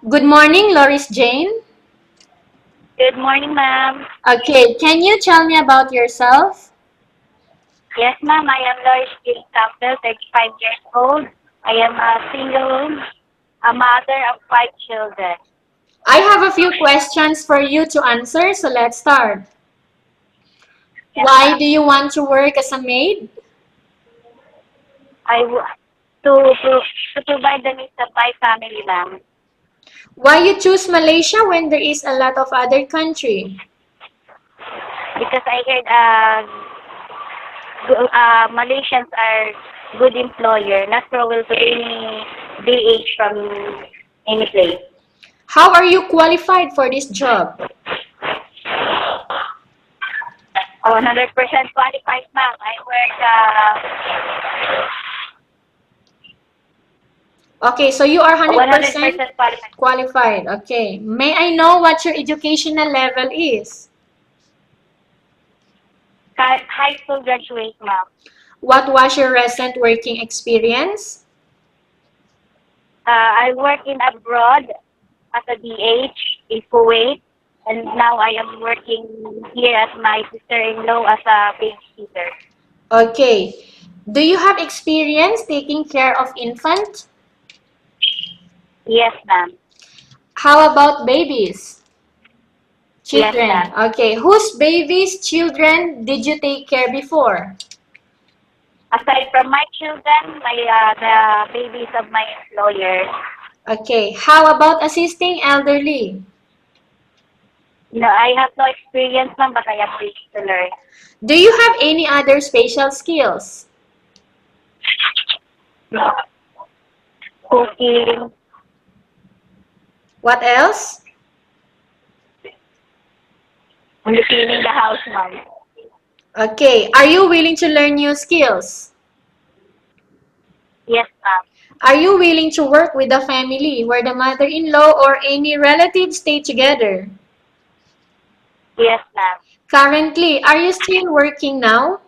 Good morning, Loris Jane. Good morning, ma'am. Okay, can you tell me about yourself? Yes, ma'am. I am Lois Jane Tampil, 35 years old. I am a single, a mother of five children. I have a few questions for you to answer, so let's start. Yes, Why ma'am. do you want to work as a maid? I w- to provide the needs of my family, ma'am. Why you choose Malaysia when there is a lot of other country? Because I heard Malaysians are good employer, not cruel to any DH from any place. How are you qualified for this job? 100% qualified, ma'am. I work Okay, so you are 100% 100% qualified. qualified. Okay. May I know what your educational level is? High school graduate, ma'am. What was your recent working experience? I work in abroad as a DH in Kuwait, and now I am working here at my sister-in-law as a babysitter. Okay. Do you have experience taking care of infant? Yes, ma'am. How about babies? Yes, Children. ma'am. Okay. Whose babies, children did you take care before? Aside from my children, the babies of my employer. Okay. How about assisting elderly? No, I have no experience, ma'am, but I am willing to learn. Do you have any other special skills? No. Cooking, What else? only cleaning the house, ma'am. Okay. Are you willing to learn new skills? Yes, ma'am. Are you willing to work with a family where the mother-in-law or any relatives stay together? Yes, ma'am. Currently, are you still working now?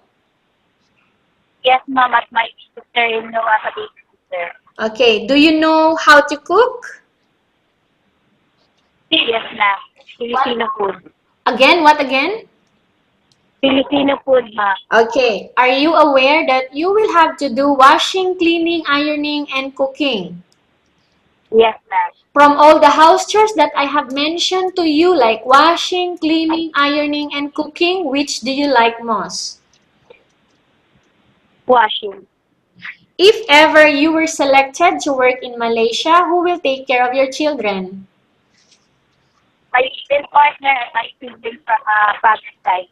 Yes, ma'am, at my sister-in-law as a babysitter. Okay. Do you know how to cook? Yes, ma'am. Filipino food. Again, what again? Filipino food, ma'am. Okay. Are you aware that you will have to do washing, cleaning, ironing, and cooking? Yes, ma'am. From all the house chores that I have mentioned to you, like washing, cleaning, ironing, and cooking, which do you like most? Washing. If ever you were selected to work in Malaysia, who will take care of your children? My living partner and my siblings from Pakistan.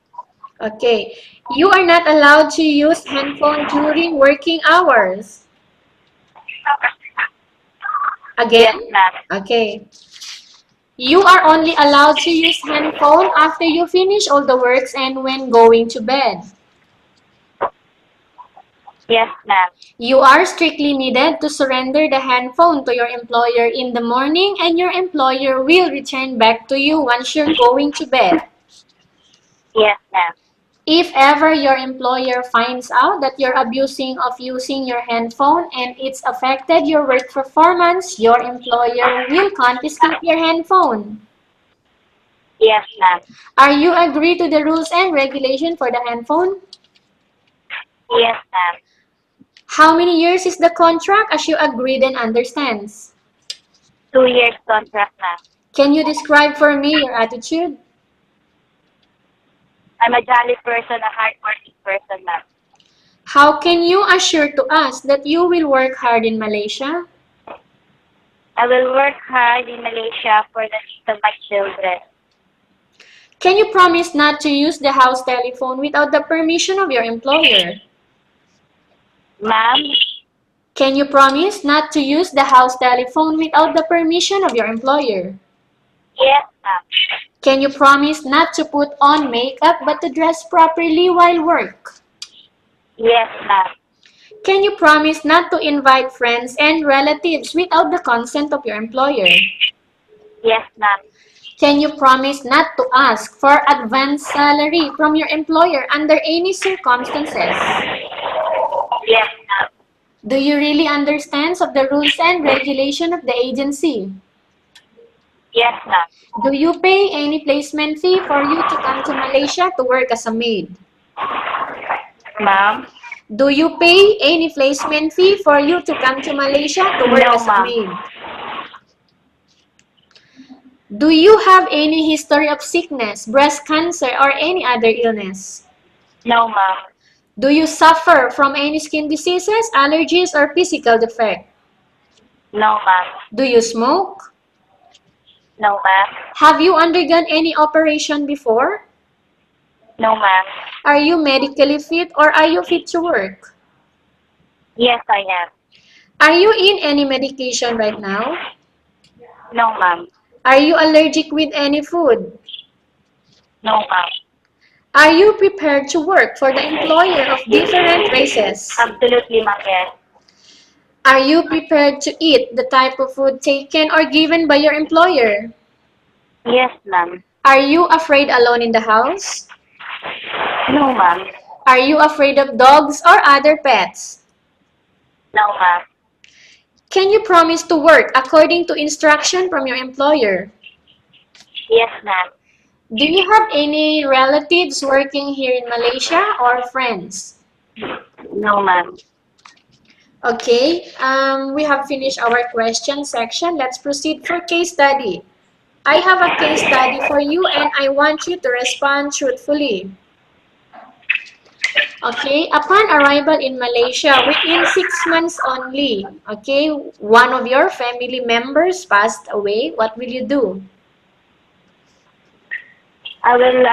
Okay. You are not allowed to use handphone during working hours. Yes, Again? ma'am. Okay. You are only allowed to use handphone after you finish all the works and when going to bed. Yes, ma'am. You are strictly needed to surrender the handphone to your employer in the morning and your employer will return back to you once you're going to bed. Yes, ma'am. If ever your employer finds out that you're abusing of using your handphone and it's affected your work performance, your employer will confiscate your handphone. Yes, ma'am. Are you agree to the rules and regulation for the handphone? Yes, ma'am. How many years is the contract as you agreed and understands? 2 years contract, ma'am. Can you describe for me your attitude? I'm a jolly person, a hardworking person, ma'am. How can you assure to us that you will work hard in Malaysia? I will work hard in Malaysia for the needs of my children. Can you promise not to use the house telephone without the permission of your employer? Ma'am, Can you promise not to use the house telephone without the permission of your employer? yes, ma'am. Can you promise not to put on makeup but to dress properly while work? Yes, ma'am. Can you promise not to invite friends and relatives without the consent of your employer? Yes, ma'am. Can you promise not to ask for advance salary from your employer under any circumstances? Yes, ma'am. Do you really understand of the rules and regulation of the agency? Yes, ma'am. Do you pay any placement fee for you to come to Malaysia to work as a maid? Ma'am? Do you pay any placement fee for you to come to Malaysia to work No, as a ma'am. maid? Do you have any history of sickness, breast cancer, or any other illness? No, ma'am. Do you suffer from any skin diseases, allergies, or physical defect? No, ma'am. Do you smoke? No, ma'am. Have you undergone any operation before? No, ma'am. Are you medically fit or are you fit to work? Yes, I am. Are you in any medication right now? No, ma'am. Are you allergic with any food? No, ma'am. Are you prepared to work for the employer of different races? Absolutely, ma'am. Yes. Are you prepared to eat the type of food taken or given by your employer? Yes, ma'am. Are you afraid alone in the house? No, ma'am. Are you afraid of dogs or other pets? No, ma'am. Can you promise to work according to instruction from your employer? Yes, ma'am. Do you have any relatives working here in Malaysia or friends? No, ma'am. Okay, we have finished our question section. Let's proceed for case study. I have a case study for you and I want you to respond truthfully. Okay, upon arrival in Malaysia, within 6 months only, okay, one of your family members passed away, what will you do? I will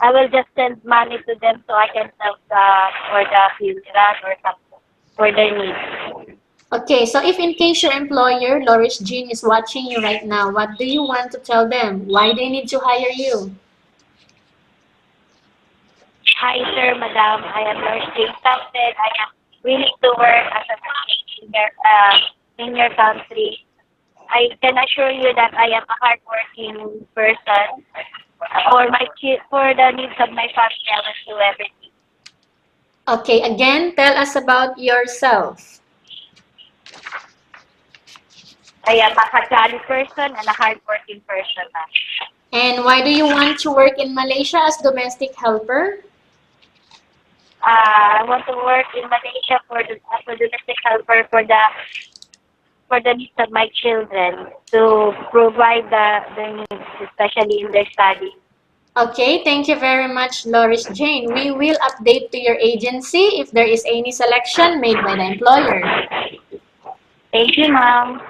I will just send money to them so I can help for the funeral or something for their needs. Okay, so if in case your employer, Loris Jean, is watching you right now, what do you want to tell them? Why they need to hire you? Hi, sir, madam. I am Nurse Jane Tampil. I am willing to work as a nurse in your country. I can assure you that I am a hardworking person. For the needs of my family, I will do everything. Okay, again, tell us about yourself. I am a jolly person and a hardworking person, ma'am. And why do you want to work in Malaysia as domestic helper? I want to work in Malaysia as a domestic helper for the needs of my children to provide their needs, especially in their studies. Okay, thank you very much, Loris Jane. We will update to your agency if there is any selection made by the employer. Thank you, ma'am.